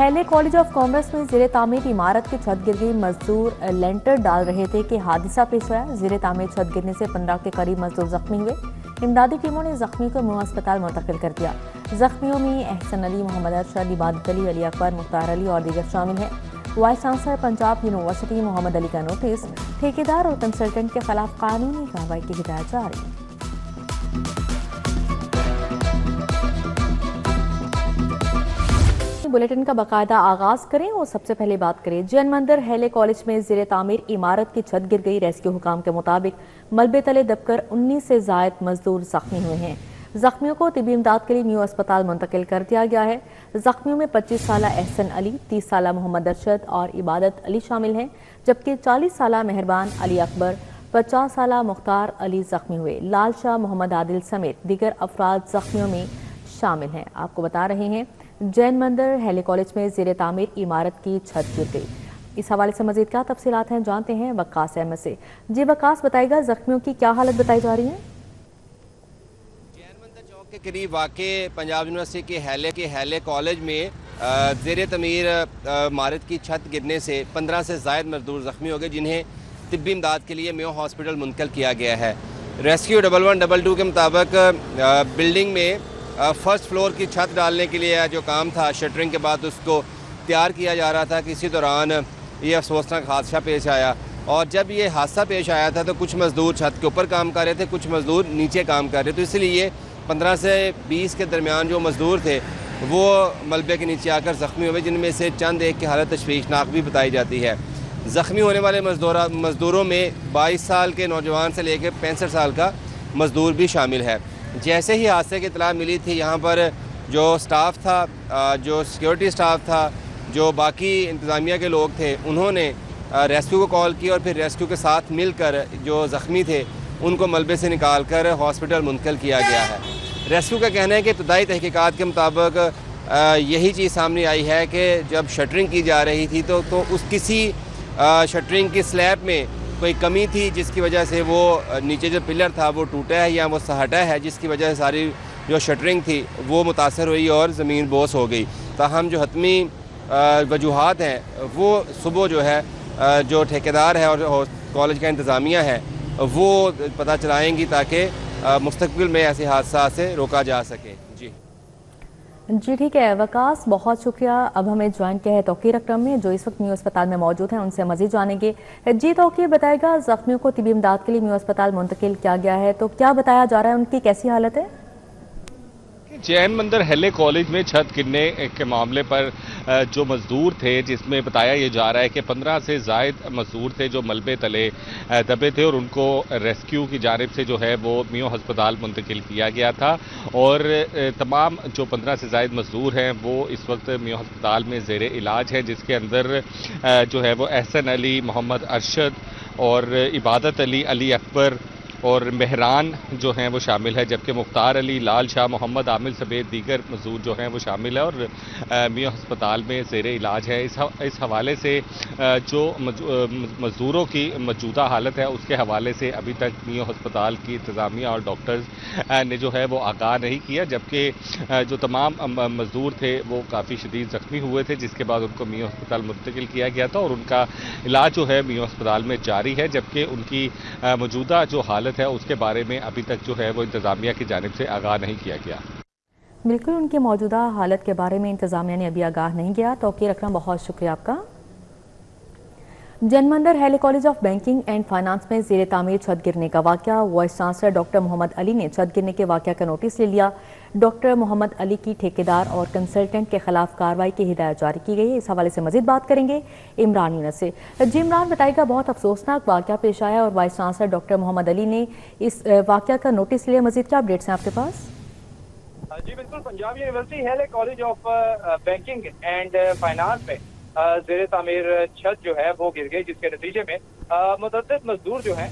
हैले college of commerce में ज़ेरे तामीर इमारत की छत गिर गई। मजदूर लेंटर डाल रहे थे कि हादसा पेश आया। ज़ेरे तामीर छत गिरने से 15 के करीब मजदूर जख्मी हुए। इमदादी टीमों ने जख्मी को मुआ अस्पताल मुंतकिल कर दिया। जख्मियों में एहसन अली, मोहम्मद अरशद, इबादत अली, अली अकबर, मुख्तार अली और दीगर शामिल हैं। Vice chancellor Punjab university Mohammad Ali का नोटिस, ठेकेदार और कंसल्टेंट के खिलाफ कानूनी कार्रवाई की हिदायत जारी। बुलेटिन का बाकायदा आगाज करें और सबसे पहले बात करें जैन मंदिर हैले कॉलेज में ज़ेरे तामीर इमारत की छत गिर गई। रेस्क्यू हुकाम के मुताबिक मलबे तले दबकर 19 से ज़ायद मजदूर जख्मी हुए हैं। जख्मियों को तिबी इमदाद के लिए न्यू अस्पताल मुंतकिल कर दिया गया है। जख्मियों में 25 साला एहसन अली, 30 साला मोहम्मद अरशद और इबादत अली शामिल हैं, जबकि 40 साला मेहरबान अली अकबर, 50 साला मुख्तार अली जख्मी हुए। लाल शाह, मोहम्मद आदिल समेत दीगर अफराद जख्मियों में शामिल हैं। आपको बता रहे हैं जैन मंदिर हैले कॉलेज में ज़ेरे तामीर इमारत की छत गिर गई। इस हवाले से मजीद क्या तफसीलात हैं जानते हैं वक्कास अहमद से। जी वक्कास, बताइएगा जख्मियों की क्या हालत बताई जा रही है? जैन मंदिर चौक के करीब वाक़े पंजाब यूनिवर्सिटी के हैले कॉलेज में ज़ेरे तामीर इमारत की छत गिरने से 15 से ज़ायद मजदूर जख्मी हो गए, जिन्हें तिब्बी इमदाद के लिए मेयो हॉस्पिटल मुंतकिल किया गया है। रेस्क्यू 1122 के मुताबिक बिल्डिंग में फर्स्ट फ्लोर की छत डालने के लिए जो काम था, शटरिंग के बाद उसको तैयार किया जा रहा था कि इसी दौरान ये अफसोसनाक हादसा पेश आया। और जब ये हादसा पेश आया था तो कुछ मज़दूर छत के ऊपर काम कर रहे थे, कुछ मज़दूर नीचे काम कर रहे थे। तो इसलिए 15 से 20 के दरमियान जो मज़दूर थे वो मलबे के नीचे आकर ज़ख्मी हुए, जिनमें से चंद एक की हालत तशवीशनाक भी बताई जाती है। ज़ख्मी होने वाले मज़दूरों में 22 साल के नौजवान से लेकर 65 साल का मज़दूर भी शामिल है। जैसे ही हादसे की इत्तला मिली थी, यहाँ पर जो स्टाफ था, जो सिक्योरिटी स्टाफ था, जो बाकी इंतज़ामिया के लोग थे, उन्होंने रेस्क्यू को कॉल की और फिर रेस्क्यू के साथ मिलकर जो ज़ख्मी थे उनको मलबे से निकाल कर हॉस्पिटल मुंतकिल किया गया है। रेस्क्यू का कहना है कि इब्तदाई तहकीकात के मुताबिक यही चीज़ सामने आई है कि जब शटरिंग की जा रही थी तो उस किसी शटरिंग की स्लैब में कोई कमी थी, जिसकी वजह से वो नीचे जो पिलर था वो टूटा है या वो हटा है, जिसकी वजह से सारी जो शटरिंग थी वो मुतासर हुई और ज़मीन बोस हो गई। ताहम जो हतमी वजूहात हैं वो सुबह जो है जो ठेकेदार है और कॉलेज का इंतज़ामिया है वो पता चलाएंगी ताकि मुस्तकबिल में ऐसे हादसा से रोका जा सके। जी ठीक है वकास, बहुत शुक्रिया। अब हमें ज्वाइन किया है तौकीर अकरम में, जो इस वक्त न्यू अस्पताल में मौजूद हैं, उनसे मजीद जानेंगे। जी तौकीर, बताएगा जख्मियों को तिबी इमदाद के लिए न्यू अस्पताल मुंतकिल किया गया है, तो क्या बताया जा रहा है, उनकी कैसी हालत है? जैन मंदिर हैले कॉलेज में छत गिरने के मामले पर जो मजदूर थे, जिसमें बताया ये जा रहा है कि 15 से ज़ायद मजदूर थे जो मलबे तले दबे थे और उनको रेस्क्यू की जानिब से जो है वो मेयो अस्पताल मुंतकिल किया गया था। और तमाम जो 15 से ज़ायद मजदूर हैं वो इस वक्त मेयो अस्पताल में ज़ेरे इलाज है, जिसके अंदर जो है वो एहसन अली, मोहम्मद अरशद और इबादत अली, अली अकबर और मेहरान जो हैं वो शामिल है, जबकि मुख्तार अली, लाल शाह, मोहम्मद आमिल समेत दीगर मजदूर जो हैं वो शामिल है और मेयो अस्पताल में ज़ेरे इलाज है। इस हवाले से जो मजदूरों की मौजूदा हालत है उसके हवाले से अभी तक मेयो अस्पताल की इंतज़ामिया और डॉक्टर्स ने जो है वो आगाह नहीं किया, जबकि जो तमाम मजदूर थे वो काफ़ी शदीद ज़ख्मी हुए थे, जिसके बाद उनको मेयो अस्पताल मुंतकिल किया गया था और उनका इलाज जो है मेयो अस्पताल में जारी है, जबकि उनकी मौजूदा जो हालत है उसके बारे में अभी तक जो है वो इंतजामिया की जानिब से आगाह नहीं किया गया। बिल्कुल, उनकी मौजूदा हालत के बारे में इंतजामिया ने अभी आगाह नहीं किया। तौकीर अकरम, बहुत शुक्रिया आपका। जैन मंदिर Hailey college of banking and finance में ज़ेरे तामीर छत गिरने का वाक़या। Vice chancellor doctor Mohammad Ali ने छत गिरने के वाक़या का नोटिस ले लिया। डॉक्टर मोहम्मद अली की ठेकेदार और कंसल्टेंट के खिलाफ कार्रवाई की हिदायत जारी की गई है। इस हवाले से मजीद बात करेंगे इमरान यूनस से। जी इमरान, बताइएगा बहुत अफसोसनाक वाक़या पेश आया और vice chancellor doctor Mohammad Ali ने इस वाक़या का नोटिस लिया। मजीद क्या अपडेट्स हैं आपके पास? जी बिल्कुल, पंजाब यूनिवर्सिटी हैले college of banking and finance में ज़ेरे तामीर छत जो है वो गिर गई, जिसके नतीजे में मुतअद्दिद मजदूर जो हैं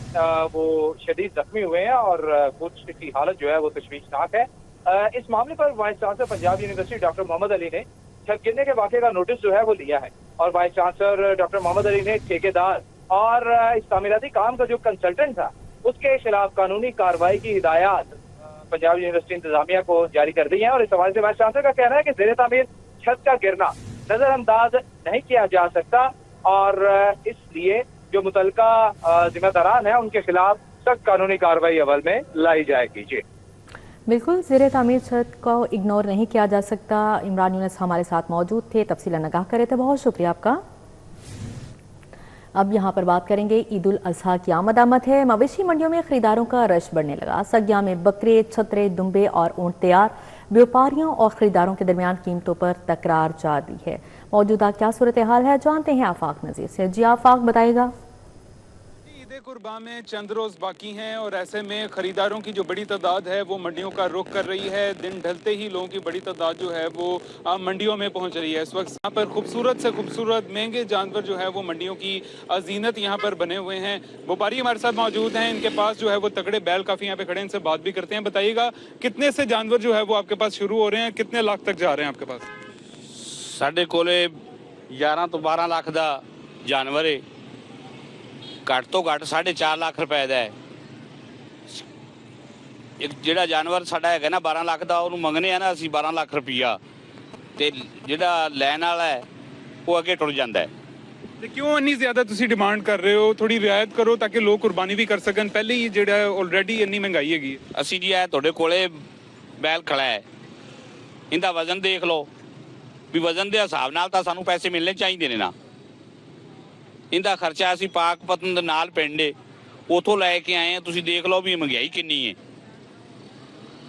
वो शदीद जख्मी हुए हैं और कुछ की हालत जो है वो तशवीशनाक है। इस मामले पर vice chancellor Punjab university doctor Mohammad Ali ने छत गिरने के वाक़े का नोटिस जो है वो लिया है और vice chancellor doctor Mohammad Ali ने ठेकेदार और इस तामीराती काम का जो कंसल्टेंट था उसके खिलाफ कानूनी कार्रवाई की हिदायत पंजाब यूनिवर्सिटी इंतजामिया को जारी कर दी है। और इस हवाले से वाइस चांसलर का कहना है कि ज़ेरे तामीर छत का गिरना नज़रअंदाज नहीं किया जा सकता और इसलिए जो मुतलका जिम्मेदारान हैं उनके खिलाफ सख्त कानूनी कार्रवाई अमल में लाई जाएगी। जी बिल्कुल, ज़ेरे तामीर छत को इग्नोर नहीं किया जा सकता। इमरान यूनुस हमारे साथ मौजूद थे, तफसीलन आगाह करे थे, बहुत शुक्रिया आपका। अब यहाँ पर बात करेंगे ईद उल अजहा की आमद है। मवेशी मंडियों में खरीदारों का रश बढ़ने लगा। सगिया में बकरे, छतरे, दुम्बे और ऊंट तैयार। व्यापारियों और खरीदारों के दरमियान कीमतों पर तकरार जारी है। मौजूदा क्या सूरत हाल है, जानते हैं आफाक नज़ीर से। जी आफाक, बताइएगा। ईद कुर्बा में चंद रोज बाकी हैं और ऐसे में खरीदारों की जो बड़ी तादाद है वो मंडियों का रुख कर रही है। दिन ढलते ही लोगों की बड़ी तादाद जो है वो मंडियों में पहुंच रही है। इस वक्त यहाँ पर खूबसूरत से खूबसूरत महंगे जानवर जो है वो मंडियों की जीनत यहाँ पर बने हुए हैं। व्यापारी हमारे साथ मौजूद हैं, इनके पास जो है वो तगड़े बैल काफी यहाँ पे खड़े हैं, इनसे बात भी करते हैं। बताइएगा कितने से जानवर जो है वो आपके पास शुरू हो रहे हैं, कितने लाख तक जा रहे हैं आपके पास? साढ़े कोले 11 तो 12 लाख का जानवर है, घट तो घट 4.5 लाख रुपए का है। एक जिहड़ा जानवर साडा है ना 12 लाख का, उन्होंने मंगने ना असीं 12 लाख रुपया, ते जिहड़ा लैन वाला है वो अगे टुर जाता है। ते क्यों इन्नी ज्यादा तुसी डिमांड कर रहे हो? थोड़ी रियायत करो ताकि लोग कुर्बानी भी कर सकन। पहले ही जिहड़ा ऑलरेडी इन्नी महंगाई हैगी। असीं जी है तुहाडे कोले बैल खड़ा है, इनका वजन देख लो भी वजन के हिसाब नाल तां सानूं पैसे मिलने चाहिए ने ना। इनका खर्चा असीं पाकपतन दे नाल पिंड उतों लैके आए हैं, तुसीं देख लो भी महंगाई कितनी है।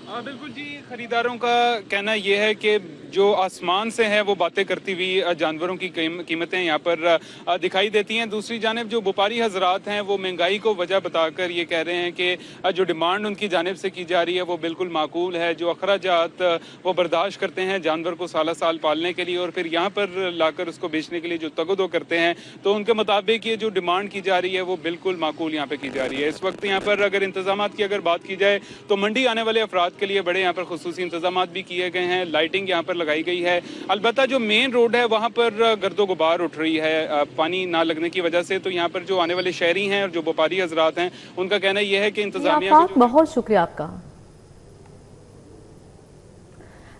हाँ बिल्कुल जी, खरीदारों का कहना यह है कि जो आसमान से है वो बातें करती हुई जानवरों की कीमतें यहाँ पर दिखाई देती हैं। दूसरी जानिब जो व्यापारी हजरात हैं वो महंगाई को वजह बताकर ये कह रहे हैं कि जो डिमांड उनकी जानिब से की जा रही है वो बिल्कुल माकूल है। जो अखराजात वो बर्दाश्त करते हैं जानवर को साला साल पालने के लिए और फिर यहाँ पर लाकर उसको बेचने के लिए जो तगदो करते हैं, तो उनके मुताबिक ये जो डिमांड की जा रही है वो बिल्कुल माकूल यहाँ पर की जा रही है। इस वक्त यहाँ पर अगर इंतजाम की अगर बात की जाए तो मंडी आने वाले अफराद के लिए बड़े यहाँ पर खुसूसी इंतजाम भी किए गए हैं। लाइटिंग यहाँ पर लगाई गई है। अलबत्ता जो मेन रोड है वहाँ पर गर्दो गुबार उठ रही है पानी ना लगने की वजह से। तो यहाँ पर जो आने वाले शहरी हैं और जो व्यापारी हजरात हैं उनका कहना यह है कि इंतजामिया बहुत शुक्रिया आपका।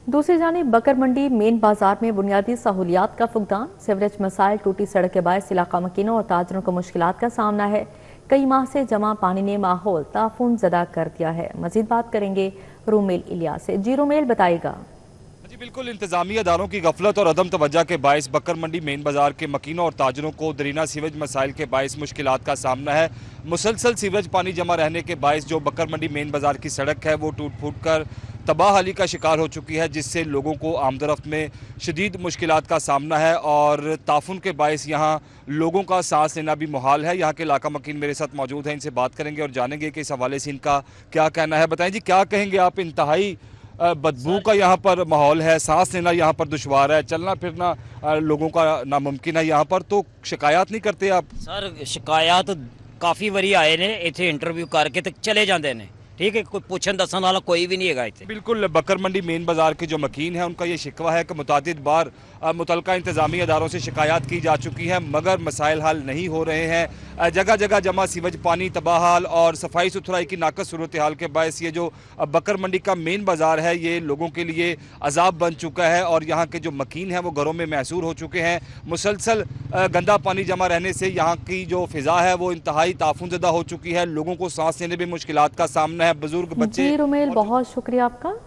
दूसरी जानिब बकर मंडी मेन बाजार में बुनियादी सहूलियात का फुकदान, सीवरेज मसाइल, टूटी सड़क के बायस इलाका मकीनों और ताजरों को मुश्किलात का सामना है। कई माह से जमा पानी ने माहौल ताफून ज़दा कर दिया है। मजीद बात करेंगे रूमेल इलियास से। जी रूमेल, बताइएगा। जी बिल्कुल, इंतजामी अदारों की गफलत और अदम तवज्जो के बायस बकर मंडी मेन बाजार के मकीनों और ताजरों को दरीना सीवरेज मसाइल के बायस मुश्किलात का सामना है। मुसलसल सीवरेज पानी जमा रहने के बायस जो बकर मंडी मेन बाजार की सड़क है वो टूट फूट कर तबाह हाली का शिकार हो चुकी है, जिससे लोगों को आमदरफ्त में शदीद मुश्किलात का सामना है और ताफुन के बायस यहाँ लोगों का सांस लेना भी मुहाल है। यहाँ के इलाका मकीन मेरे साथ मौजूद हैं, इनसे बात करेंगे और जानेंगे कि इस हवाले से इनका क्या कहना है। बताएं जी, क्या कहेंगे आप? इंतहाई बदबू का यहाँ पर माहौल है, सांस लेना यहाँ पर दुश्वार है, चलना फिरना लोगों का नामुमकिन है यहाँ पर, तो शिकायत नहीं करते आप? सर शिकायत काफ़ी बारी आए ने, इतने इंटरव्यू करके तो चले जाते हैं। ठीक है, कोई पूछन दसन वाला कोई भी नहीं है इतने। बिल्कुल, बकर मंडी मेन बाजार के जो मकीन है उनका ये शिकवा है कि मुतादिद बार मुतलका इंतजामी अदारों से शिकायत की जा चुकी है मगर मसाइल हल नहीं हो रहे हैं। जगह जगह जमा सीवरेज पानी तबाहाल और सफाई सुथराई की नाकस सूरत हाल के बायस ये जो बकर मंडी का मेन बाजार है ये लोगों के लिए अजाब बन चुका है और यहाँ के जो मकीन हैं वो घरों में महसूर हो चुके हैं। मुसलसल गंदा पानी जमा रहने से यहाँ की जो फिजा है वो इंतहाई ताफुनज़दा हो चुकी है। लोगों को सांस लेने में मुश्किलात का सामना है, बुजुर्ग, बच्चे। जी रुमेल, बहुत शुक्रिया आपका।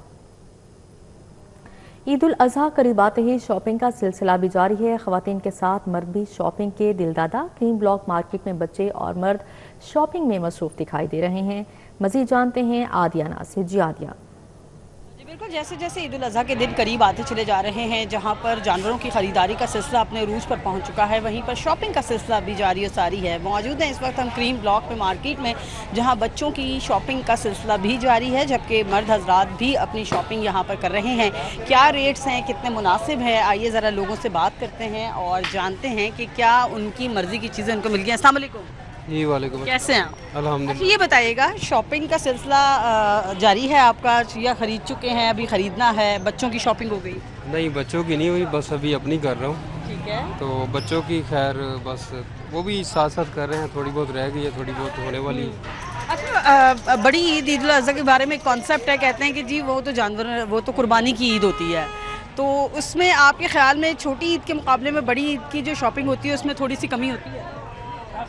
ईद उल अजहा करीब आते ही शॉपिंग का सिलसिला भी जारी है। ख़वातीन के साथ मर्द भी शॉपिंग के दिलदादा। क्रीम ब्लॉक मार्केट में बच्चे और मर्द शॉपिंग में मसरूफ दिखाई दे रहे हैं। मजीद जानते हैं आदियाना से। जी आदिया। बिल्कुल, जैसे जैसे ईद उल अज़हा के दिन करीब आते चले जा रहे हैं, जहां पर जानवरों की ख़रीदारी का सिलसिला अपने रूज पर पहुंच चुका है, वहीं पर शॉपिंग का सिलसिला भी जारी और सारी है। मौजूद हैं इस वक्त हम क्रीम ब्लॉक में मार्केट में, जहां बच्चों की शॉपिंग का सिलसिला भी जारी है, जबकि मर्द हजरात भी अपनी शॉपिंग यहां पर कर रहे हैं। क्या रेट्स हैं, कितने मुनासिब है, आइए ज़रा लोगों से बात करते हैं और जानते हैं कि क्या उनकी मर्ज़ी की चीज़ें उनको मिल गई। अस्सलाम वालेकुम। जी वालेकुम। कैसे हैं आप? अल्हम्दुलिल्लाह। अच्छा ये बताइएगा, शॉपिंग का सिलसिला जारी है आपका या ख़रीद चुके हैं, अभी ख़रीदना है? बच्चों की शॉपिंग हो गई? नहीं, बच्चों की नहीं हुई, बस अभी अपनी कर रहा हूँ। ठीक है। तो बच्चों की खैर बस वो भी साथ साथ कर रहे हैं, थोड़ी बहुत रह गई है, थोड़ी बहुत होने वाली है। अच्छा, बड़ी ईद ईद उल अज़हा के बारे में कॉन्सेप्ट है, कहते हैं कि जी वो तो जानवर, वो तो कुर्बानी की ईद होती है, تو اس میں آپ کے خیال میں چھوٹی عید کے مقابلے میں بڑی عید کی جو شاپنگ ہوتی ہے اس میں تھوڑی سی کمی ہوتی ہے؟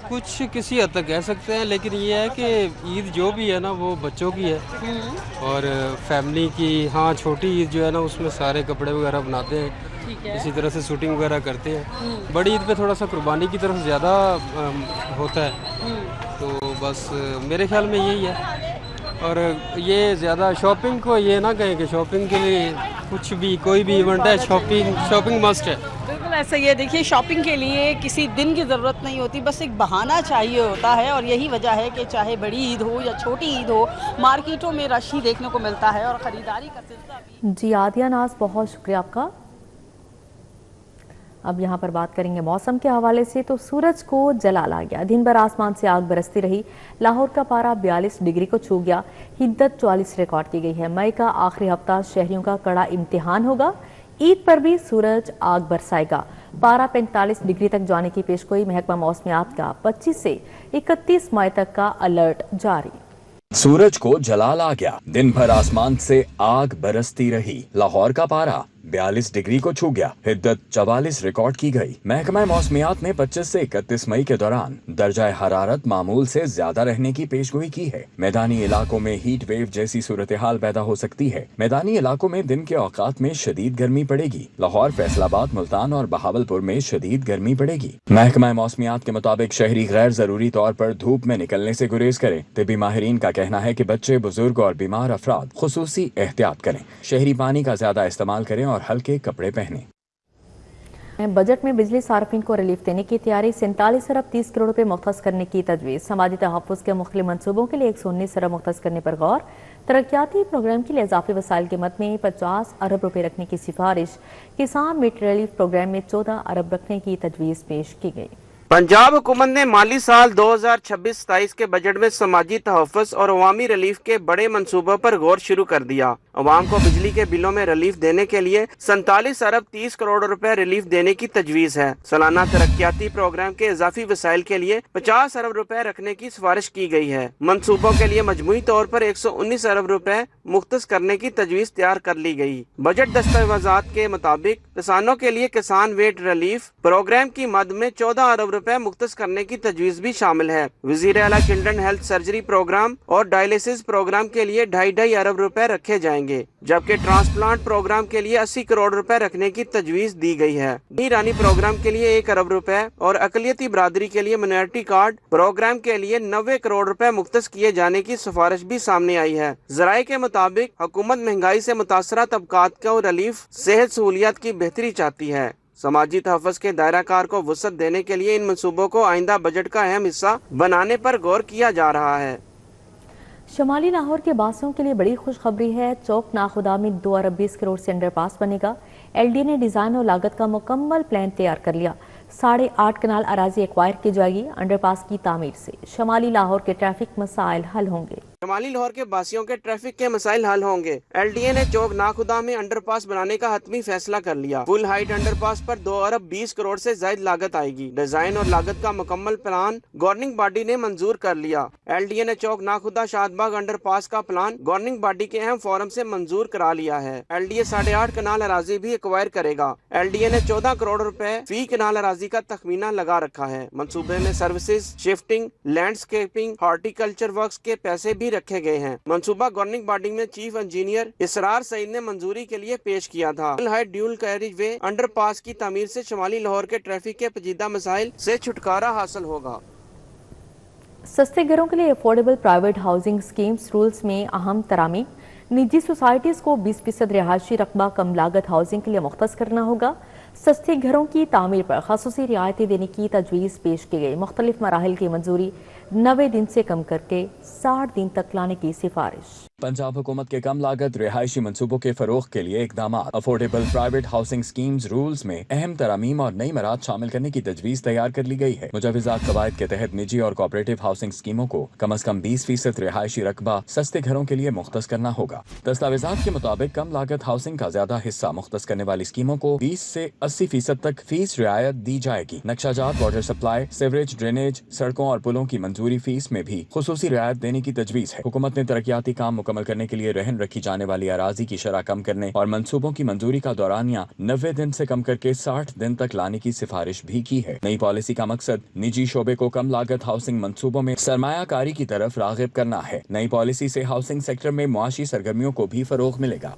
کچھ کسی حد تک کہہ سکتے ہیں، لیکن یہ ہے کہ عید جو بھی ہے نا وہ بچوں کی ہے اور فیملی کی. ہاں چھوٹی عید جو ہے نا اس میں سارے کپڑے وغیرہ بناتے ہیں، اسی طرح سے شوٹنگ وغیرہ کرتے ہیں. بڑی عید پہ تھوڑا سا قربانی کی طرف زیادہ ہوتا ہے، تو بس میرے خیال میں یہی ہے. اور یہ زیادہ شاپنگ کو یہ نہ کہیں کہ شاپنگ کے لیے کچھ بھی کوئی بھی ایونٹ ہے شاپنگ مسٹ ہے. بالکل ایسا ہی ہے. دیکھیے شاپنگ کے لیے کسی دن کی ضرورت نہیں ہوتی، بس ایک بہانہ چاہیے ہوتا ہے، اور یہی وجہ ہے کہ چاہے بڑی عید ہو یا چھوٹی عید ہو مارکیٹوں میں رش ہی دیکھنے کو ملتا ہے اور خریداری کا سلسلہ بھی. جی عادیہ ناز، بہت شکریہ آپ کا. اب یہاں پر بات کریں گے موسم کے حوالے سے. تو سورج کو جلال آ گیا، دن بھر آسمان سے آگ برستی رہی. لاہور کا پارہ 42 ڈگری کو چھو گیا، حدت 44 ریکارڈ کی گئی ہے. مئی کا آخری ہفتہ شہریوں کا کڑا امتحان ہوگا. عید پر بھی سورج آگ برسائے گا. پارہ 45 ڈگری تک جانے کی پیشگوئی. محکمہ موسمیات کا 25 سے 31 مئی تک کا الرٹ جاری. سورج کو جلال آ گیا، دن بھر آسمان سے آگ برستی رہی. لاہور کا پارہ 42 ڈگری کو چھو گیا، حدت 44 ریکارڈ کی گئی. محکمہ موسمیات نے 25 سے 31 مئی کے دوران درجہ حرارت معمول سے زیادہ رہنے کی پیشگوئی کی ہے. میدانی علاقوں میں ہیٹ ویو جیسی صورتحال پیدا ہو سکتی ہے. میدانی علاقوں میں دن کے اوقات میں شدید گرمی پڑے گی. لاہور، فیصل آباد، ملتان اور بہاولپور میں شدید گرمی پڑے گی. محکمہ موسمیات کے مطابق شہری غیر ضروری طور پر دھوپ میں نکلنے سے گریز کریں. طبی ماہرین کا کہنا ہے کہ بچے، بزرگ اور بیمار افراد خصوصی احتیاط کریں. شہری پانی کا زیادہ استعمال کریں اور ہلکے کپڑے پہنیں. بجٹ میں بجلی صارفین کو ریلیف دینے کی تیاری. 47 ارب 30 کروڑ روپے مختص کرنے کی تجویز. سماجی تحفظ کے مختلف منصوبوں کے لیے 119 ارب مختص کرنے پر غور. ترقیاتی پروگرام کے لیے اضافی وسائل کی مد میں 50 ارب روپے رکھنے کی سفارش. کسان میٹ ریلیف پروگرام میں 14 ارب رکھنے کی تجویز پیش کی گئی. پنجاب حکومت نے مالی سال 2026-27 کے بجٹ میں سماجی تحفظ اور عوامی ریلیف کے بڑے منصوبوں پر غور شروع کر دیا. عوام کو بجلی کے بلوں میں ریلیف دینے کے لیے 47 ارب 30 کروڑ روپے ریلیف دینے کی تجویز ہے. سالانہ ترقیاتی پروگرام کے اضافی وسائل کے لیے 50 ارب روپے رکھنے کی سفارش کی گئی ہے. منصوبوں کے لیے مجموعی طور پر 119 ارب روپے مختص کرنے کی تجویز تیار کر لی گئی. بجٹ دستاویزات کے مطابق کسانوں کے لیے کسان ویٹ ریلیف پروگرام کی مد میں 14 ارب روپے مختص کرنے کی تجویز بھی شامل ہے. وزیر اعلیٰ چلڈرن ہیلتھ سرجری پروگرام اور ڈائلیسس پروگرام کے لیے 2.5 ارب روپے رکھے جائیں گے، جبکہ ٹرانسپلانٹ پروگرام کے لیے 80 کروڑ روپے رکھنے کی تجویز دی گئی ہے. ایرانی پروگرام کے لیے 1 ارب روپے اور اقلیتی برادری کے لیے مائنورٹی کارڈ پروگرام کے لیے 90 کروڑ روپے مختص کیے جانے کی سفارش بھی سامنے آئی ہے. ذرائع کے مطابق حکومت مہنگائی سے متاثرہ طبقات کو ریلیف صحت سہولیات کی بہتری چاہتی ہے. سماجی تحفظ کے دائرہ کار کو وسعت دینے کے لیے ان منصوبوں کو آئندہ بجٹ کا اہم حصہ بنانے پر غور کیا جا رہا ہے. شمالی لاہور کے باسیوں کے لیے بڑی خوشخبری ہے. چوک ناخدا میں 2 ارب 20 کروڑ سے انڈر پاس بنے گا. ایل ڈی نے ڈیزائن اور لاگت کا مکمل پلان تیار کر لیا. 8.5 کنال اراضی ایکوائر کی جائے گی. انڈر پاس کی تعمیر سے شمالی لاہور کے ٹریفک مسائل حل ہوں گے. شمالی لاہور کے باسیوں کے ٹریفک کے مسائل حل ہوں گے. ایل ڈی اے نے چوک ناخدا میں انڈر پاس بنانے کا حتمی فیصلہ کر لیا. فل ہائٹ انڈر پاس پر 2 ارب 20 کروڑ سے زائد لاگت آئے گی. ڈیزائن اور لاگت کا مکمل پلان گورننگ باڈی نے منظور کر لیا. ایل ڈی اے نے چوک ناخدا شاد باغ انڈر پاس کا پلان گورننگ باڈی کے اہم فورم سے منظور کرا لیا ہے. ایل ڈی اے 8.5 کنال اراضی بھی ایکوائر کرے گا. ایل ڈی اے نے 14 کروڑ روپے فی کنال اراضی کا تخمینہ لگا رکھا ہے. منصوبے میں services, shifting, landscaping, horticulture works کے پیسے بھی رکھے گئے ہیں. منصوبہ گورننگ باڈی میں چیف انجینئر اسرار سعید نے منظوری کے لیے پیش کیا تھا. فل ہائٹ ڈیول کیریج وے انڈر پاس کی تعمیر سے شمالی لاہور کے ٹریفک کے پیچیدہ مسائل سے چھٹکارا حاصل ہوگا. سستے گھروں کے لیے affordable private housing schemes rules میں اہم ترامیم. نجی سوسائٹیز کو 20% رہائشی رقبہ کم لاگت ہاؤسنگ کے لیے مختص کرنا ہوگا. سستے گھروں کی تعمیر پر خصوصی رعایتیں دینے کی تجویز پیش کی گئی. مختلف مراحل کی منظوری 90 دن سے کم کر کے 60 دن تک لانے کی سفارش. پنجاب حکومت کے کم لاگت رہائشی منصوبوں کے فروغ کے لیے اقدامات. Affordable private housing schemes rules میں اہم ترامیم اور نئی مراحل شامل کرنے کی تجویز تیار کر لی گئی ہے. مجوزات قواعد کے تحت نجی اور کوآپریٹو ہاؤسنگ اسکیموں کو کم از کم 20% رہائشی رقبہ سستے گھروں کے لیے مختص کرنا ہوگا. دستاویزات کے مطابق کم لاگت ہاؤسنگ کا زیادہ حصہ مختص کرنے والی اسکیموں کو 20 سے 80% तक फीस रियायत दी जाएगी। नक्शाजात, वाटर सप्लाई, सीवरेज, ड्रेनेज, सड़कों और पुलों की मंजूरी फीस में भी खुसूसी रियायत देने की तजवीज है। हुकूमत ने तरक्याती काम मुकम्मल करने के लिए रहन रखी जाने वाली अराजी की शरह कम करने और मंसूबों की मंजूरी का दौरानिया 90 दिन से कम करके 60 दिन तक लाने की सिफारिश भी की है। नई पॉलिसी का मकसद निजी शोबे को कम लागत हाउसिंग मंसूबों में सरमायाकारी की तरफ राग़िब करना है। नई पॉलिसी से हाउसिंग सेक्टर में मुआशी सरगर्मियों को भी फरोग मिलेगा।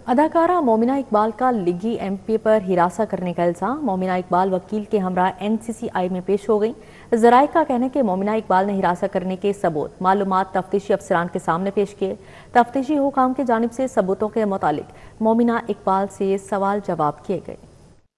अदाकारा मोमिना इकबाल का लिगी एमपी पर हिरासा करने का इल्जाम। मोमिना इकबाल वकील के हमरा एनसीसीआई में पेश हो गई। ज़राए का कहना है कि मोमिना इकबाल ने हिरासा करने के सबूत मालूमात तफ्तीशी अफसरान के सामने पेश किए। तफ्तीशी हुकाम की जानिब से सबूतों के मुतालिक मोमिना इकबाल से सवाल जवाब किए गए।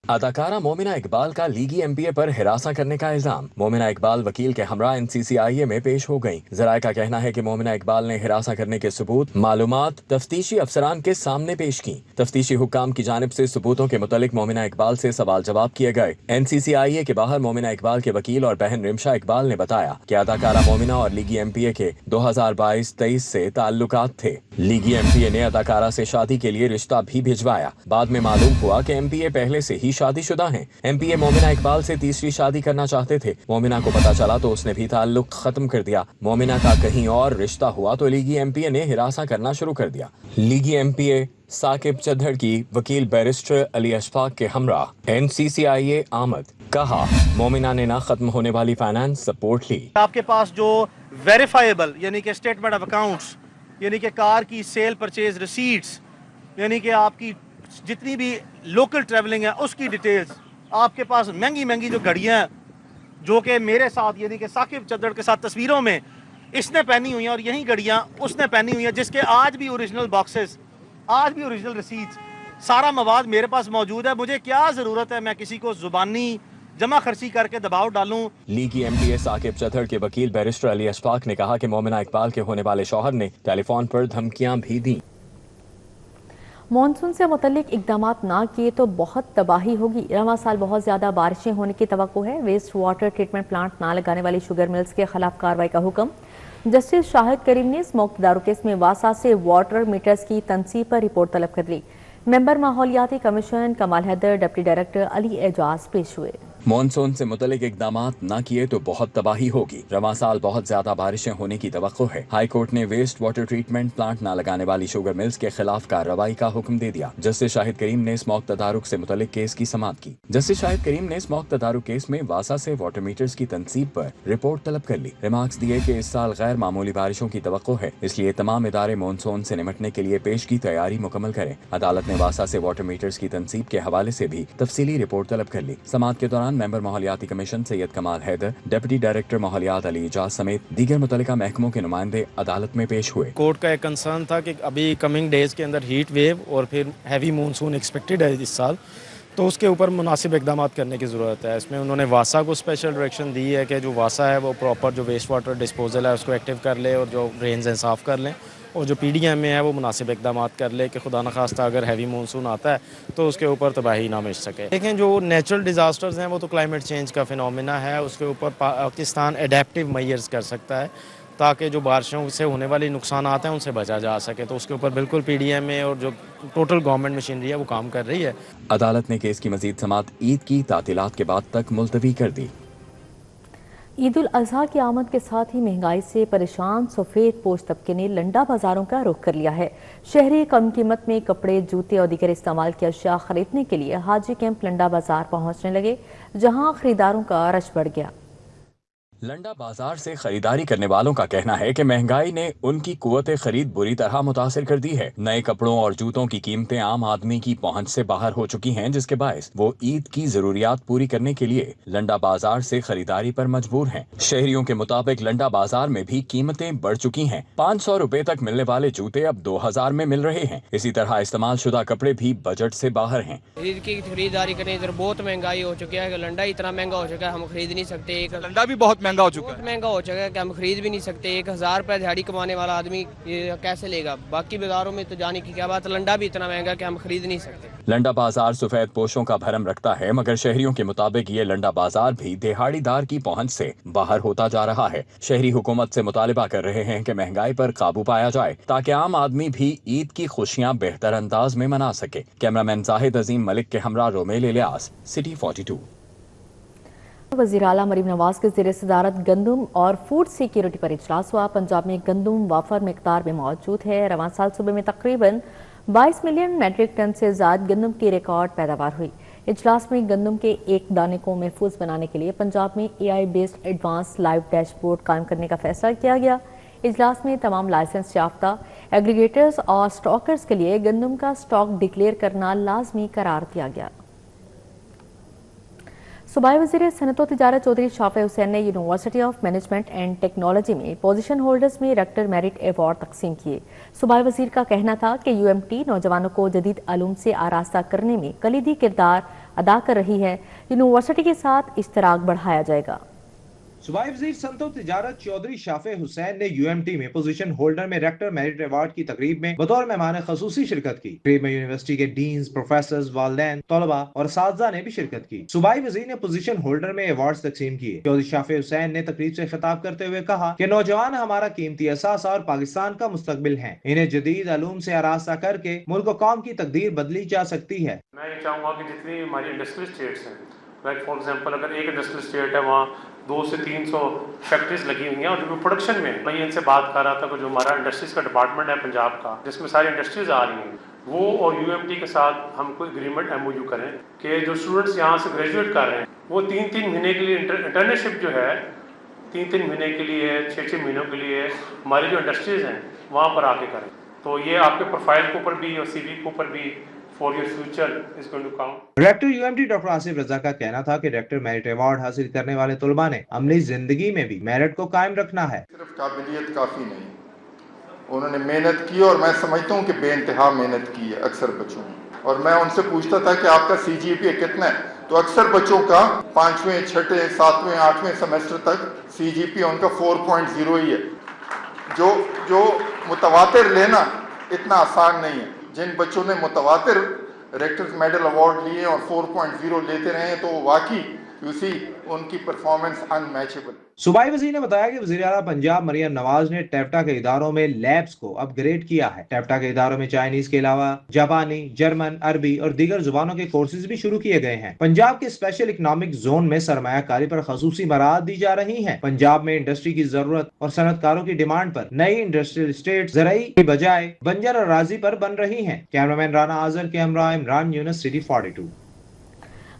अदाकारा मोमिना इकबाल का लीगी एमपीए पर हिरासा करने का इल्जाम। मोमिना इकबाल वकील के हमरा एनसीसीआईए में पेश हो गई। ज़राए का कहना है कि मोमिना इकबाल ने हिरासा करने के सबूत मालूमात तफ्तीशी अफसरान के सामने पेश की। तफ्तीशी हुक्काम की जानिब से सबूतों के मुतालिक मोमिना इकबाल से सवाल जवाब किए गए। एनसीसीआईए के बाहर मोमिना इकबाल के वकील और बहन रिमशा इकबाल ने बताया कि अदाकारा मोमिना और लीगी एमपीए के 2022-23 से ताल्लुकात थे। लीगी एमपीए ने अदाकारा से शादी के लिए रिश्ता भी भिजवाया। बाद में मालूम हुआ कि एमपीए पहले से ही शादीशुदा हैं। एमपीए मोमिना इकबाल से तीसरी शादी करना चाहते थे। मोमिना को पता चला तो उसने भी ताल्लुक खत्म कर दिया। मोमिना का कहीं और रिश्ता हुआ तो लीगी एमपीए ने हिरासा करना शुरू कर दिया। लीगी एमपीए साकिब चद्दड़ की वकील बैरिस्टर अली अशफाक के हमरा एनसीसीआईए आमद कहा, मोमिना ने ना खत्म होने वाली फाइनेंस सपोर्ट ली। आपके पास जो वेरीफाइबल यानी कि स्टेटमेंट ऑफ अकाउंट्स, यानी कि कार की सेल परचेज रिसीट्स, यानी कि आपकी जितनी भी लोकल ट्रैवलिंग है उसकी डिटेल्स, आपके पास महंगी महंगी जो घड़ियाँ जो कि मेरे साथ यानी कि साकिब चद्दड़ के साथ तस्वीरों में इसने पहनी हुई हैं और यही घड़ियाँ उसने पहनी हुई हैं, जिसके आज भी ओरिजिनल बॉक्सेस, आज भी ओरिजिनल रसीट्स, सारा मवाद मेरे पास मौजूद है। मुझे क्या ज़रूरत है मैं किसी को ज़ुबानी जमा खर्ची करके दबाव डालूं। लीगी एमपीए साकिब चद्दड़ के वकील बैरिस्टर अली अशफाक ने कहा कि मोमिना इकबाल के होने वाले शौहर ने टेलीफोन पर धमकियां भी दी। मॉनसून से मुतल्लिक इकदामात ना किए तो बहुत तबाही होगी। रवां साल बहुत ज्यादा बारिशें होने की तवक्को है। वेस्ट वाटर ट्रीटमेंट प्लांट ना लगाने वाली शुगर मिल्स के खिलाफ कार्रवाई का हुक्म। जस्टिस शाहिद करीम ने स्मोक दारू केस में वासा से वाटर मीटर्स की तनसीब पर रिपोर्ट तलब कर ली। मेंबर माहौलियाती कमीशन कमाल हैदर, डिप्टी डायरेक्टर अली एजाज पेश हुए। मॉनसून से मुतल्लिक इकदामात न किए तो बहुत तबाही होगी। रवां साल बहुत ज्यादा बारिशें होने की तवक्को है। हाई कोर्ट ने वेस्ट वाटर ट्रीटमेंट प्लांट न लगाने वाली शुगर मिल्स के खिलाफ कार्रवाई का हुक्म दे दिया। जस्टिस शाहिद करीम ने स्मोक तदारुक से मुतल्लिक केस की समाअत की। जस्टिस शाहिद करीम ने स्मोक तदारुक केस में वासा से वाटर मीटर्स की तनसीब पर रिपोर्ट तलब कर ली। रिमार्क्स दिए कि इस साल गैर मामूली बारिशों की तवक्को है, इसलिए तमाम इदारे मॉनसून से निमटने के लिए पेश की तैयारी मुकम्मल करें। अदालत ने वासा से वाटर मीटर्स की तनसीब के हवाले से भी तफसीली रिपोर्ट तलब कर ली। समाअत के दौरान मेंबर माहौलियाती कमीशन सैयद कमाल हैदर, डिप्टी डायरेक्टर माहौलियात अली एजाज समेत दीगर मुतल्लिका महकमों के नुमाइंदे अदालत में पेश हुए। कोर्ट का एक कंसर्न था कि अभी कमिंग डेज के अंदर हीट वेव और फिर हैवी मानसून एक्सपेक्टेड है इस साल, तो उसके ऊपर मुनासिब इकदाम करने की ज़रूरत है। इसमें उन्होंने वासा को स्पेशल डायरेक्शन दी है कि जो वासा है वो प्रॉपर जो वेस्ट वाटर डिस्पोजल है उसको एक्टिव कर ले और जो ड्रेन्स हैं साफ़ कर लें, और जो पीडीएम में है वो मुनासिब इकदाम कर ले कि खुदा न खास्ता अगर हैवी मानसून आता है तो उसके ऊपर तबाही ना मच सके। लेकिन जो नेचुरल डिज़ास्टर्स हैं वो तो क्लाइमेट चेंज का फिनोमिना है, उसके ऊपर पाकिस्तान एडेप्टिव मेजर्स कर सकता है ताकि जो बारिशों से होने वाले नुकसान आते हैं उनसे बचा जा सके। तो उसके ऊपर बिल्कुल पीडीएम में और जो टोटल गवर्नमेंट मशीनरी है वो काम कर रही है। अदालत ने केस की मजीद समाअत ईद की तातीलात के बाद तक मुलतवी कर दी। ईद उल अजहा की आमद के साथ ही महंगाई से परेशान सफेद पोश तबके ने लंडा बाजारों का रुख कर लिया है। शहरी कम कीमत में कपड़े, जूते और दीगर इस्तेमाल की अशिया खरीदने के लिए हाजी कैंप लंडा बाजार पहुंचने लगे, जहां खरीदारों का रश बढ़ गया। लंडा बाजार से खरीदारी करने वालों का कहना है कि महंगाई ने उनकी कुव्वत खरीद बुरी तरह मुतासिर कर दी है। नए कपड़ों और जूतों की कीमतें आम आदमी की पहुंच से बाहर हो चुकी हैं, जिसके बायस वो ईद की जरूरियात पूरी करने के लिए लंडा बाजार से खरीदारी पर मजबूर हैं। शहरियों के मुताबिक लंडा बाजार में भी कीमतें बढ़ चुकी हैं। 500 रुपए तक मिलने वाले जूते अब 2000 में मिल रहे हैं। इसी तरह इस्तेमाल शुदा कपड़े भी बजट से बाहर हैं। ईद की खरीदारी करने इधर बहुत महंगाई हो चुकी है। लंडा इतना महंगा हो चुका है हम खरीद नहीं सकते। लंडा भी बहुत महंगा हो चुका है। बहुत महंगा हो चुका है कि हम खरीद भी नहीं सकते। 1000 रुपये दिहाड़ी कमाने वाला आदमी ये कैसे लेगा? बाकी बाजारों में तो जाने की क्या बात, लंडा भी इतना महंगा कि हम खरीद नहीं सकते। लंडा बाजार सफेद पोशों का भरम रखता है, मगर शहरियों के मुताबिक ये लंडा बाजार भी दिहाड़ीदार की पहुंच से बाहर होता जा रहा है। शहरी हुकूमत से मुतालिबा कर रहे हैं कि महंगाई पर काबू पाया जाए ताकि आम आदमी भी ईद की खुशियां बेहतर अंदाज में मना सके। कैमरामैन जाहिद अजीम मलिक के हमरा रोमेल इलियास, सिटी 42। वज़ीर आला मरीम नवाज के ज़ेर सदारत गंदम और फूड सिक्योरिटी पर इजलास हुआ। पंजाब में गंदम वाफर मिकदार में मौजूद है। रवां साल सूबे में तकरीबन 22 मिलियन मैट्रिक टन से ज़्यादा गंदम की रिकॉर्ड पैदावार हुई। इजलास में गंदम के एक दाने को महफूज बनाने के लिए पंजाब में AI based advance live dashboard कायम करने का फैसला किया गया। इजलास में तमाम लाइसेंस याफ्ता एग्रीगेटर्स और स्टॉकर्स के लिए गंदम का स्टॉक डिक्लेयर करना लाजमी करार दिया गया। सूबाई वज़ीर सनत व तिजारत चौधरी शाफे हुसैन ने university of management and technology में पोजीशन होल्डर्स में रेक्टर मेरिट अवार्ड तकसीम किए। सूबाई वज़ीर का कहना था कि UMT नौजवानों को जदीद अलूम से आरास्ता करने में कलीदी किरदार अदा कर रही है। यूनिवर्सिटी के साथ इश्तराक बढ़ाया जाएगा। सूबाई वज़ीर सनत व तिजारत चौधरी शाफे हुसैन ने UMT में पोजीशन होल्डर में रेक्टर मेरिट अवार्ड की तकरीब में बतौर मेहमान खसूसी शिरकत की। तकरीब में यूनिवर्सिटी के डीन्स, प्रोफेसर्स, वालिदैन, तलबा और साथीज़ा ने भी शिरकत की। सूबाई वज़ीर ने पोजीशन होल्डर में अवार्ड तकसीम किए। चौधरी शाफे हुसैन ने तकरीब से खिताब करते हुए कहा कि नौजवान हमारा कीमती असासा और पाकिस्तान का मुस्तकबिल है। इन्हें जदीद अलूम से आरास्ता करके मुल्क और कौम की तकदीर बदली जा सकती है। मैं ये चाहूँगा कि जितनी हमारी इंडस्ट्रियल स्टेट्स हैं, लाइक फॉर एग्जांपल अगर एक इंडस्ट्रियल स्टेट है वहाँ 200 से 300 फैक्ट्रीज लगी हुई हैं और जो प्रोडक्शन में, मैं इनसे बात कर रहा था कि जो हमारा इंडस्ट्रीज का डिपार्टमेंट है पंजाब का, जिसमें सारी इंडस्ट्रीज आ रही हैं, वो और UMT के साथ हम कोई एग्रीमेंट MOU करें कि जो स्टूडेंट्स यहाँ से ग्रेजुएट कर रहे हैं वो 3-3 महीने के लिए इंटर्नशिप जो है 3-3 महीने के लिए, 6-6 महीनों के लिए हमारी जो इंडस्ट्रीज हैं वहाँ पर आके करें। तो ये आपके प्रोफाइल के ऊपर भी और CV के ऊपर भी for your future is going to count. Rector UMT doctor Asif Raza का कहना था कि रेक्टर मेरिट अवार्ड हासिल करने वाले तलबा ने अमली जिंदगी में भी मेरिट को कायम रखना है। सिर्फ काबिलियत काफी नहीं, उन्होंने मेहनत की और मैं समझता हूँ कि बेइंतहा मेहनत की है अक्सर बच्चों ने। और मैं उनसे पूछता था कि आपका CGPA कितना है, तो अक्सर बच्चों का 5वें, 6ठे, 7वें, 8वें सेमेस्टर तक CGPA उनका 4.0 ही है। जो मुतवातिर लेना इतना आसान नहीं है। जिन बच्चों ने मुतवातिर रेक्टर्स मेडल अवार्ड लिए और 4.0 लेते रहे तो वाकई उनकी परफॉर्मेंस अनमैचेबल। सूबाई वज़ीर ने बताया कि वज़ीर आला पंजाब मरियम नवाज ने टेप्टा के इदारों में लैब्स को अपग्रेड किया है। टेप्टा के इदारों में चाइनीज के अलावा जापानी, जर्मन, अरबी और दीगर जुबानों के कोर्सेज भी शुरू किए गए हैं। पंजाब के स्पेशल इकोनॉमिक जोन में सरमायाकारी पर खसूसी मराहत दी जा रही है। पंजाब में इंडस्ट्री की जरूरत और सनतकारों की डिमांड पर नई इंडस्ट्रियल स्टेट ज़राई की बजाय बंजर और राजी पर बन रही है। कैमरामैन राना आजर के हमरा इमरान यूनुस, सिटी 42।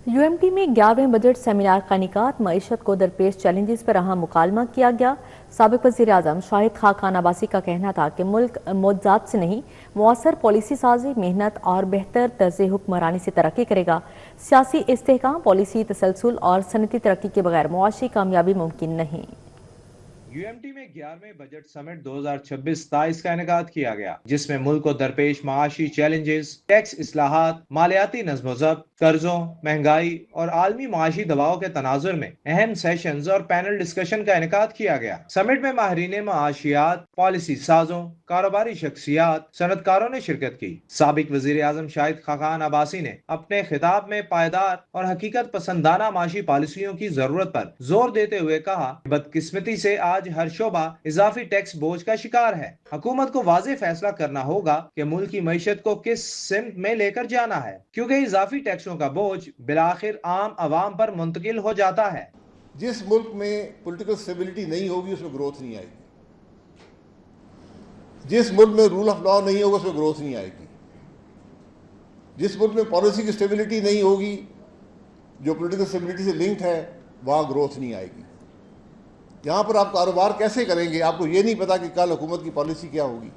UMT में 11वें बजट सेमिनार का इनेकाद मईशत को दरपेश चैलेंजेस पर अहम मुकालमा किया गया। साबिक वज़ीर आज़म शाहिद खान अब्बासी का कहना था कि मुल्क मौजूदात से नहीं, मौसर पॉलिसी साजी, मेहनत और बेहतर तर्ज हुक्मरानी से तरक्की करेगा। सियासी इस्तेहकाम, पॉलिसी तसलसल और सनती तरक्की के बगैर मुआशी कामयाबी मुमकिन नहीं। UMT में 11वें बजट समिट 2026-27 का इनेकाद किया गया, जिसमें मुल्क को दरपेश माशी चैलेंजेस, टैक्स इस्लाहात, मालियाती नज़्म-ओ-ज़ब्त, कर्जों, महंगाई और आलमी माशी दबाव के तनाजुर में अहम सेशंस और पैनल डिस्कशन का इनेकाद किया गया। समिट में माहिरीन माशियात, पॉलिसी साजों, कारोबारी शख्सियात, सनतकारों ने शिरकत की। साबिक वज़ीर आज़म शाहिद खान अब्बासी ने अपने खिताब में पायदार और हकीकत पसंदाना माशी पॉलिसियों की जरूरत पर जोर देते हुए कहा, बदकिस्मती से आज हर शोबा इजाफी टैक्स बोझ का शिकार है। हुकूमत को वाज़ेह फैसला करना होगा कि मुल्क की मईशत को किस सिमत में लेकर जाना है, क्योंकि इजाफी टैक्सों का बोझ बिलाखिर आम आवाम पर मुंतकिल हो जाता है। जिस मुल्क में पॉलिटिकल स्टेबिलिटी नहीं होगी उसमें ग्रोथ नहीं आएगी। जिस मुल्क में रूल ऑफ लॉ नहीं होगा उसमें ग्रोथ नहीं आएगी। जिस मुल्क में पॉलिसी की स्टेबिलिटी नहीं होगी, जो पॉलिटिकल स्टेबिलिटी से लिंक्ड है, वहाँ ग्रोथ नहीं आएगी। यहाँ पर आप कारोबार कैसे करेंगे? आपको ये नहीं पता कि कल हुकूमत की पॉलिसी क्या होगी,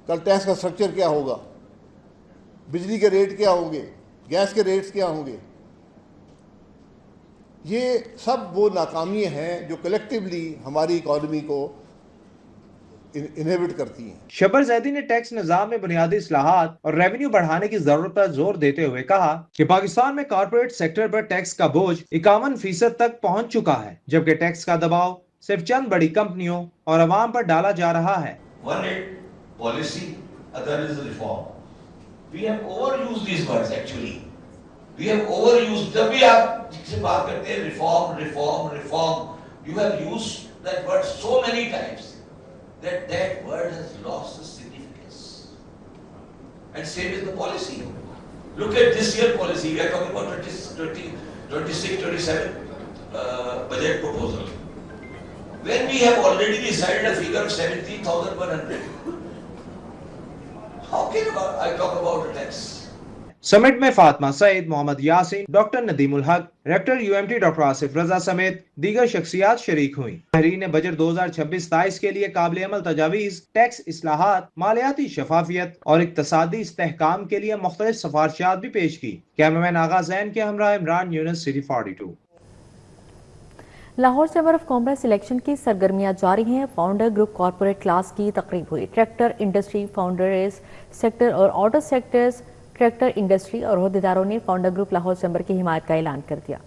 कल टैक्स का स्ट्रक्चर क्या होगा, बिजली के रेट क्या होंगे, गैस के रेट्स क्या होंगे। ये सब वो नाकामियाँ हैं जो कलेक्टिवली हमारी इकॉनमी को इनहिबिट करती हैं। शबर जैदी ने टैक्स निजाम में बुनियादी इस्लाहात और रेवेन्यू बढ़ाने की जरूरत पर जोर देते हुए कहा कि पाकिस्तान में कॉर्पोरेट सेक्टर पर टैक्स का बोझ 51% तक पहुंच चुका है, जबकि टैक्स का दबाव सिर्फ चंद बड़ी कंपनियों और अवाम पर डाला जा रहा है। One is policy, other is reform. We have overused these words actually. We have overused. जब भी आप से बात करते हैं reform, reform, reform, you have used that word so many times that that word has lost its significance. And same is the policy. Look at this year policy. We are talking about 26-27 budget proposal. When we have already decided a figure of 17,100, how can I talk about a tax? Summit में Fatima Saeed, Mohammad Yasin, doctor Nadimul हक, rector UMT doctor Asif रजा समेत दीगर शख्सियात शरीक हुई। तहरीर ने budget 2026-27 के लिए काबिल अमल तजावीज़, टैक्स इस्लाहात, मालियाती शफाफियत और इक्तसादी इस्तेहकाम के लिए मुख्तलिफ सिफारिशात भी पेश की। कैमरामैन आगा जैन के हमरा Imran Yunus, city 42। Lahore chamber of commerce election की सरगर्मियां जारी हैं। फाउंडर ग्रुप कॉरपोरेट क्लास की तकरीब हुई। ट्रैक्टर इंडस्ट्री, फाउंडर्स सेक्टर और ऑटो सेक्टर्स ट्रैक्टर इंडस्ट्री और अहदेदारों ने फाउंडर ग्रुप लाहौर चैम्बर की हिमायत का ऐलान कर दिया।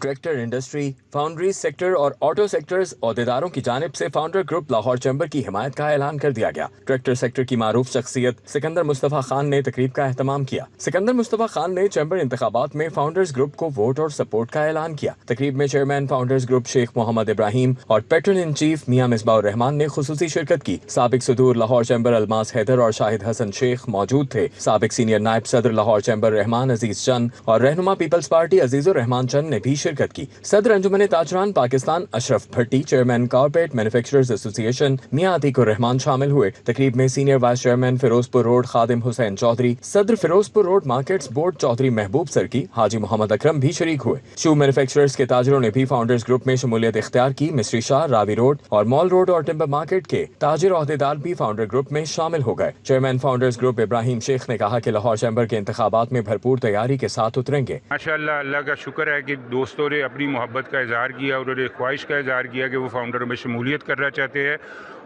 ट्रैक्टर इंडस्ट्री, फाउंड्री सेक्टर और ऑटो सेक्टर्स अहदेदारों की जानिब से फाउंडर ग्रुप लाहौर चैम्बर की हिमायत का ऐलान कर दिया गया। ट्रैक्टर सेक्टर की मारूफ शख्सियत सिकंदर मुस्तफ़ा खान ने तकरीब का एहतमाम किया। सिकंदर मुस्तफ़ा खान ने चैम्बर इंतखाबात में फाउंडर्स ग्रुप को वोट और सपोर्ट का ऐलान किया। तकरीब में chairman founders group Sheikh Mohammad Ibrahim और patron in chief Mian Misbahur Rehman ने खुसूसी शिरकत की। साबिक सदूर लाहौर चैम्बर अलमास हैदर और शाहिद हसन शेख मौजूद थे। साबिक सीनियर नायब सदर लाहौर चैम्बर रहमान अजीज चंद और रहनुमा पीपल्स पार्टी अजीजुर रहमान चंद ने भी शिरकत की। Anjuman Tajiran Pakistan Ashraf Bhatti, chairman corporate manufacturers association Mian Atiqur Rehman शामिल हुए। तकरीब में senior vice chairman Ferozepur road Khadim Hussain Chaudhry, सदर Ferozepur road markets board Chaudhry Mehboob Sarki, हाजी मोहम्मद अकरम भी शरीक हुए। शू मैन्युफैक्चरर्स के ताजरों ने भी फाउंडर्स ग्रुप में शमूलियत इख्तियार की। मिस्री शाह, रावी रोड और मॉल रोड और टिम्बर मार्केट के ताजिर अहदेदार भी फाउंडर ग्रुप में शामिल हो गए। Chairman founders group Ibrahim Sheikh ने कहा कि लाहौर चैम्बर के इंतखाबात में भरपूर तैयारी के साथ उतरेंगे। माशाअल्लाह, अल्लाह का शुक्र है कि दोस्तों ने अपनी मोहब्बत का इजहार किया, उन्होंने ख्वाहिश का इजहार किया कि वो फाउंडरों में शमूलियत करना चाहते हैं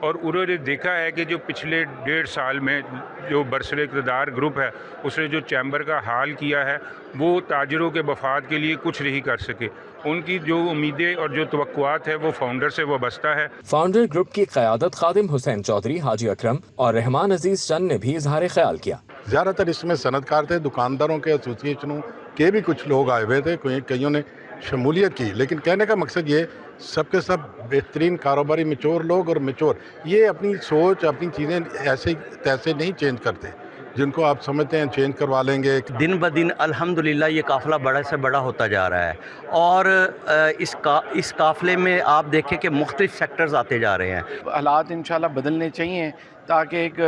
और उन्होंने देखा है कि जो पिछले 1.5 साल में जो बरसर इक़्तिदार ग्रुप है उसने जो चैम्बर का हाल किया है वो ताजरों के मफाद के लिए कुछ नहीं कर सके। उनकी जो उम्मीदें और जो तवक्कुआत है वो फाउंडर से वाबस्ता है। फाउंडर ग्रुप की क़यादत खादिम हुसैन चौधरी, हाजी अकरम और रहमान अजीज चंद ने भी इजहार ख्याल किया। ज़्यादातर इसमें सनतकार थे, दुकानदारों के एसोसिएशनों के भी कुछ लोग आए हुए थे, कईयों ने शमूलियत की। लेकिन कहने का मकसद ये सबके सब बेहतरीन कारोबारी मिचोर लोग और मिचोर ये अपनी सोच अपनी चीज़ें ऐसे तैसे नहीं चेंज करते, जिनको आप समझते हैं चेंज करवा लेंगे। दिन ब दिन अल्हम्दुलिल्लाह ये काफ़िला बड़ा से बड़ा होता जा रहा है और इस काफ़िले में आप देखें कि मुख्तलिफ सेक्टर्स आते जा रहे हैं। हालात इंशाल्लाह बदलने चाहिए ताकि एक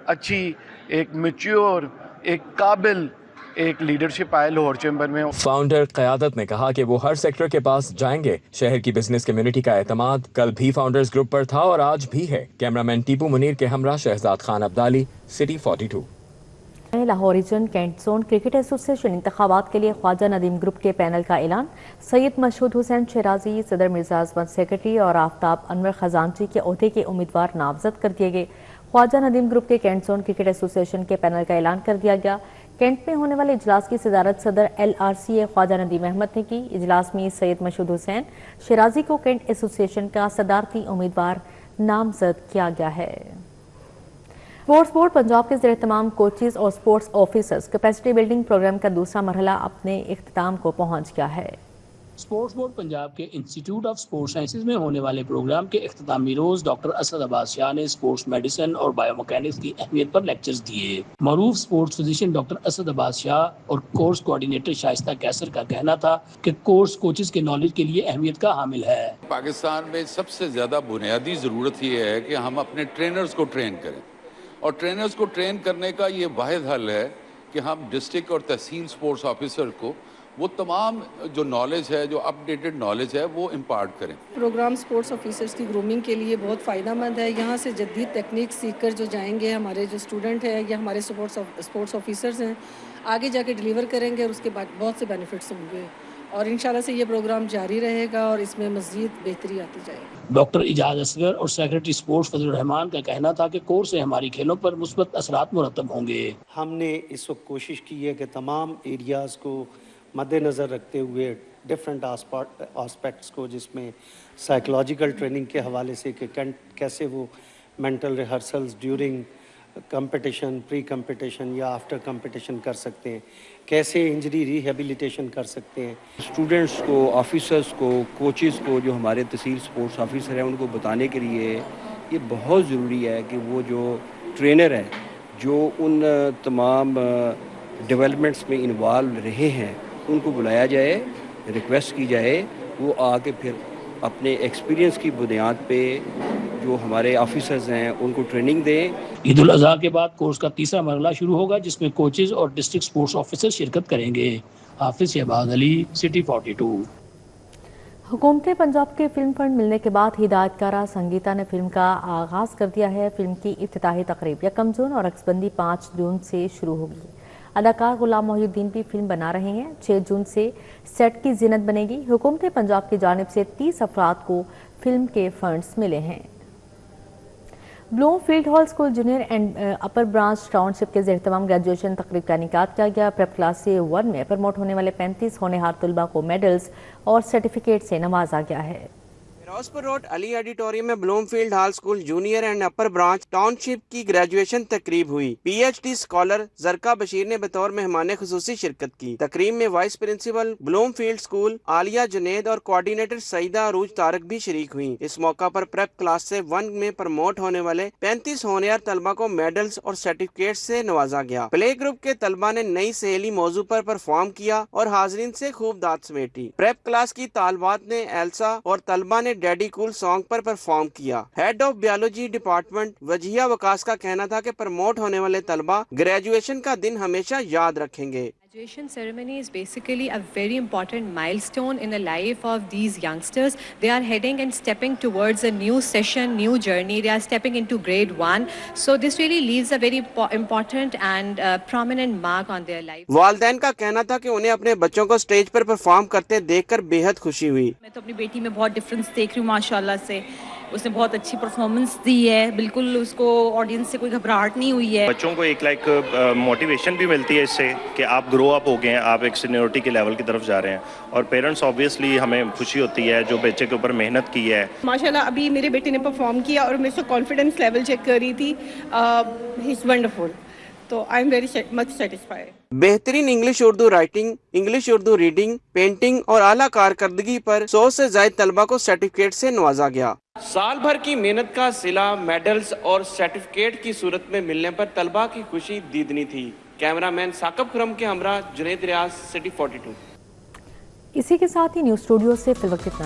अच्छी, एक मैच्योर, एक काबिल एक लीडरशिप आए लाहौर चैम्बर में। फाउंडर क़यादत ने कहा कि वो हर सेक्टर के पास जाएंगे। शहर की बिजनेस कम्युनिटी का एतमाद कल भी फाउंडर्स ग्रुप पर था और आज भी है। कैमरामैन टीपू मुनीर के हमरा Shahzad Khan Abdali, city 42। Lahore region cantt zone cricket association इंतखाबात के लिए ख्वाजा नदीम ग्रुप के पैनल का ऐलान। सैयद मशहूद हुसैन शराजी, सदर मिर्जा अजमत सेक्रेटरी और आफ्ताब अनवर खजानची के ओहदे के उम्मीदवार नामजद कर दिए गए। ख्वाजा नदीम ग्रुप के कैंट जोन क्रिकेट एसोसिएशन के पैनल का ऐलान कर दिया गया। कैंट में होने वाले इजलास की सदारत सदर LRCA ख्वाजा नदीम अहमद ने की। इजलास में सैयद मशहूद हुसैन शराजी को कैंट एसोसिएशन का सदारती उम्मीदवार नामजद किया गया है। स्पोर्ट्स बोर्ड पंजाब के ज़ेर तमाम कोचेज और sports officers capacity building program का दूसरा मरहला अपने इख्तिताम को पहुंच गया है। स्पोर्ट्स बोर्ड पंजाब के इंस्टीट्यूट ऑफ स्पोर्ट्स साइंसेज में होने वाले प्रोग्राम के इख्तितामी रोज डॉक्टर असद अब्बास शाह ने स्पोर्ट्स मेडिसिन और बायोमैकेनिक्स की अहमियत पर लेक्चर्स दिए। मरूफ sports physician doctor Asad Abbas Shah और कोर्स कोऑर्डिनेटर शाइस्ता कैसर का कहना था कि कोर्स कोचेज के नॉलेज के लिए अहमियत का हामिल है। पाकिस्तान में सबसे ज्यादा बुनियादी जरूरत ये है कि हम अपने ट्रेनर्स को ट्रेन करें और ट्रेनर्स को ट्रेन करने का ये वाहिद हल है कि हम डिस्ट्रिक्ट और तहसील स्पोर्ट्स ऑफिसर को वो तमाम जो नॉलेज है, जो अपडेटेड नॉलेज है वो इम्पार्ट करें। प्रोग्राम स्पोर्ट्स ऑफिसर्स की ग्रूमिंग के लिए बहुत फ़ायदेमंद है। यहाँ से जदीद टेक्निक सीख कर जो जाएंगे हमारे जो स्टूडेंट हैं या हमारे स्पोर्ट्स ऑफिसर्स हैं आगे जाके डिलीवर करेंगे और उसके बाद बहुत से बेनिफिट्स होंगे। اور انشاءاللہ سے یہ پروگرام جاری رہے گا اور اس میں مزید بہتری آتی جائے گی۔ ڈاکٹر اعجاز اصغر اور سیکریٹری اسپورٹس فضل الرحمان کا کہنا تھا کہ کورس سے ہماری کھیلوں پر مثبت اثرات مرتب ہوں گے۔ ہم نے اس وقت کوشش کی ہے کہ تمام ایریاز کو مد نظر رکھتے ہوئے ڈفرینٹ آسپیکٹس کو، جس میں سائیکولوجیکل ٹریننگ کے حوالے سے کہ کیسے وہ مینٹل ریہرسلز ڈیورنگ کمپٹیشن، پری کمپٹیشن یا آفٹر کمپٹیشن کر سکتے ہیں، کیسے انجری ریہیبلیٹیشن کر سکتے ہیں۔ اسٹوڈنٹس کو، آفیسرس کو، کوچز کو، جو ہمارے تحصیل سپورٹس آفیسر ہیں، ان کو بتانے کے لیے یہ بہت ضروری ہے کہ وہ جو ٹرینر ہے جو ان تمام ڈیولپمنٹس میں انوالو رہے ہیں ان کو بلایا جائے، ریکویسٹ کی جائے، وہ آ کے پھر اپنے ایکسپیرینس کی بنیاد پہ جو ہمارے آفیسرز ہیں ان کو ٹریننگ دیں۔ عید الاضحیٰ کے بعد کورس کا تیسرا مرحلہ شروع ہوگا جس میں کوچز اور ڈسٹرکٹ سپورٹس آفیسر شرکت کریں گے۔ حافظ شہباز علی، سٹی 42۔ حکومت پنجاب کے فلم فنڈ ملنے کے بعد ہدایت کارہ سنگیتا نے فلم کا آغاز کر دیا ہے۔ فلم کی افتتاحی تقریب 1 جون اور عکس بندی 5 جون سے شروع ہوگی۔ اداکار غلام محی الدین بھی فلم بنا رہے ہیں۔ 6 جون سے سیٹ کی زینت بنے گی۔ حکومت پنجاب کی جانب سے 30 افراد کو فلم کے فنڈز ملے ہیں۔ Bloomfield hall school junior and upper branch township کے زیر اہتمام گریجویشن تقریب کا انعقاد کیا گیا۔ پریپ کلاس سے 1 میں پروموٹ ہونے والے 35 ہونہار طلباء کو میڈلز اور سرٹیفکیٹ سے نوازا گیا ہے۔ فیروزپور روڈ علی ایڈیٹوریم میں Bloomfield hall school junior and upper branch township کی گریجویشن تقریب ہوئی۔ P H D scholar Zarqa Bashir نے بطور مہمان خصوصی شرکت کی۔ تقریب میں vice principal Bloomfield school Aliya Junaid اور کوآرڈینیٹر سعیدہ عروج طارق بھی شریک ہوئی۔ اس موقع پر پریپ کلاس سے 1 میں پروموٹ ہونے والے 35 ہونہار طلباء کو میڈلز اور سرٹیفکیٹ سے نوازا گیا۔ پلے گروپ کے طلباء نے نئی سہیلی موضوع پر پرفارم کیا اور حاضرین سے خوب داد سمیٹی۔ پریپ کلاس کی طالبات نے ایلسا اور طلباء نے ڈیڈی کول سانگ پر پرفارم کیا۔ ہیڈ آف بیولوجی ڈپارٹمنٹ وجیہ وکاس کا کہنا تھا کہ پروموٹ ہونے والے طلباء گریجویشن کا دن ہمیشہ یاد رکھیں گے۔ Graduation ceremony is basically a very important milestone in the life of these youngsters. They are heading and stepping towards a new session, new journey. They are stepping into grade 1. So this really leaves a very important and prominent mark on their life. والدین کا کہنا تھا کہ انہیں اپنے بچوں کو stage پر perform کرتے دیکھ کر بے حد خوشی ہوئی۔ میں تو اپنی بیٹی میں بہت ڈفرنس دیکھ رہی ہوں ماشاءاللہ سے۔ اس نے بہت اچھی پرفارمنس دی ہے، بالکل اس کو آڈینس سے کوئی گھبراہٹ نہیں ہوئی ہے۔ بچوں کو ایک موٹیویشن بھی ملتی ہے اس سے کہ آپ گرو اپ ہو گئے ہیں، آپ ایک سینیورٹی کے لیول کی طرف جا رہے ہیں، اور پیرنٹس آبویسلی ہمیں خوشی ہوتی ہے جو بچے کے اوپر محنت کی ہے۔ ماشاءاللہ ابھی میرے بیٹے نے پرفارم کیا اور میں اس کا کانفیڈنس لیول چیک کر رہی تھی۔ ہی از ونڈرفل، تو I am very much satisfied. بہترین English Urdu writing, English Urdu reading, painting اور اعلیٰ کارکردگی پر 100 سے زائد طلباء کو سرٹیفکیٹ سے نوازا گیا۔ سال بھر کی محنت کا صلہ میڈلز اور سرٹیفکیٹ کی صورت میں ملنے پر طلباء کی خوشی دیدنی تھی۔ کیمرہ مین ثاقب خرم کے ہمراہ جنید ریاض، سٹی 42۔ اسی کے ساتھ ہی نیوز اسٹوڈیو سے فی الوقت اتنا ہے۔